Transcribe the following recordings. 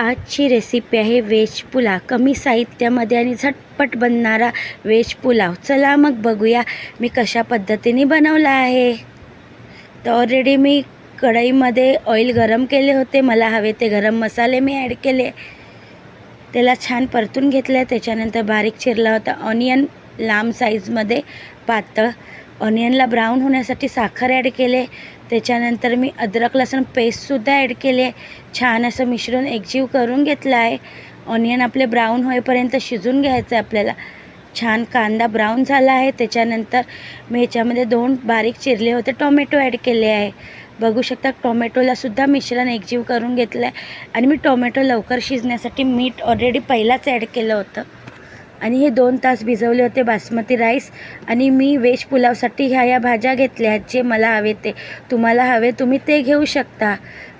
आजची रेसिपी आहे व्हेज पुलाव. कमी साहित्यामध्ये आणि झटपट बनणारा व्हेज पुलाव. चला मग बघूया मी कशा पद्धतीने बनवला आहे. तर ऑलरेडी मी कढईमध्ये ऑइल गरम केले होते. मला हवे ते गरम मसाले मी ॲड केले. त्याला छान परतून घेतलं. त्याच्यानंतर बारीक चिरला होता ऑनियन लांब साईजमध्ये पातळ. ऑनियनला ब्राऊन होण्यासाठी साखर ॲड केले. त्याच्यानंतर मी अद्रक लसूण पेस्टसुद्धा ॲड केले. छान असं मिश्रण एकजीव करून घेतलं आहे. ऑनियन आपले ब्राऊन होईपर्यंत शिजून घ्यायचं आहे आपल्याला. छान कांदा ब्राऊन झाला आहे. त्याच्यानंतर मी ह्याच्यामध्ये 2 बारीक चिरले होते टोमॅटो ॲड केले आहे. बघू शकता टोमॅटोलासुद्धा मिश्रण एकजीव करून घेतलं आहे. आणि मी टोमॅटो लवकर शिजण्यासाठी मीठ ऑलरेडी पहिलाच ॲड केलं होतं. आणि हे 2 तास भिजवले होते बासमती राईस. आणि मी व्हेज पुलावसाठी ह्या भाज्या घेतल्या आहेत. जे मला हवे ते तुम्हाला हवे तुम्ही ते घेऊ शकता.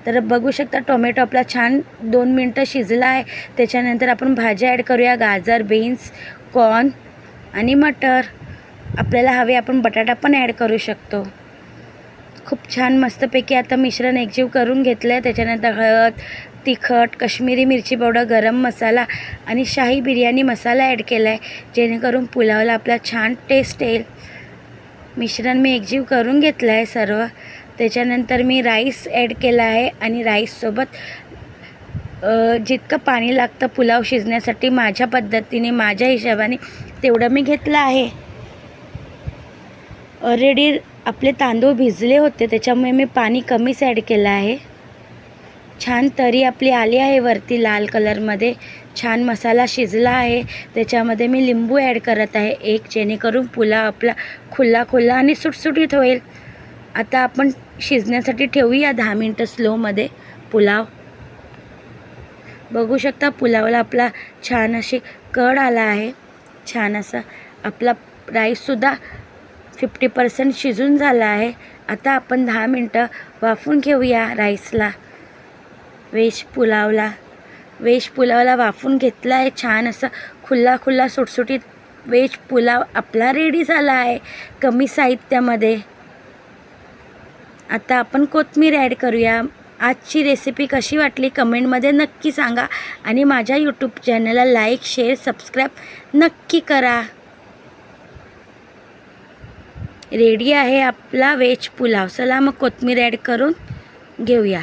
तर बघू शकता टोमॅटो आपला छान 2 मिनटं शिजला आहे. त्याच्यानंतर आपण भाज्या ॲड करूया. गाजर, बीन्स, कॉर्न आणि मटर. आपल्याला हवे आपण बटाटा पण ॲड करू शकतो. खूप छान मस्तपैकी आता मिश्रण एकजीव करून घेतलं आहे. त्याच्यानंतर हळद, तिखट, काश्मीरी मिरची पावडर, गरम मसाला आणि शाही बिर्याणी मसाला ॲड केला आहे. जेणेकरून पुलावला आपला छान टेस्ट येईल. मिश्रण मी एकजीव करून घेतलं आहे सर्व. त्याच्यानंतर मी राईस ॲड केला आहे. आणि राईससोबत जितकं पाणी लागतं पुलाव शिजण्यासाठी माझ्या पद्धतीने माझ्या हिशोबाने तेवढं मी घेतलं आहे. ऑलरेडी आपले तांदूळ भिजले होते त्याच्यामुळे मी पाणी कमीच ॲड केलं आहे. छान तरी आपली आली आहे वरती लाल कलरमध्ये. छान मसाला शिजला आहे. त्याच्यामध्ये मी लिंबू ॲड करत आहे एक, जेणेकरून पुलाव आपला खुल्ला आणि सुटसुटीत होईल. आता आपण शिजण्यासाठी ठेवूया 10 मिनटं स्लोमध्ये पुलाव. बघू शकता पुलावला आपला छान अशी कड आला आहे. छान असा आपला राईससुद्धा 50% शिजून झाला आहे. आता आपण 10 मिनटं वाफवून घेऊया राईसला. व्हेज पुलावला वाफवून घेतला आहे. छान असा खुल्ला सुटसुटीत व्हेज पुलाव आपला रेडी झाला आहे कमी साहित्यामध्ये. आता आपण कोथिंबीर ॲड करूया. आजची रेसिपी कशी वाटली कमेंटमध्ये नक्की सांगा. आणि माझ्या यूट्यूब चॅनलला लाईक, शेअर, सबस्क्राईब नक्की करा. रेडी आहे आपला व्हेज पुलाव. चला मग कोथिंबीर ॲड करून घेऊया.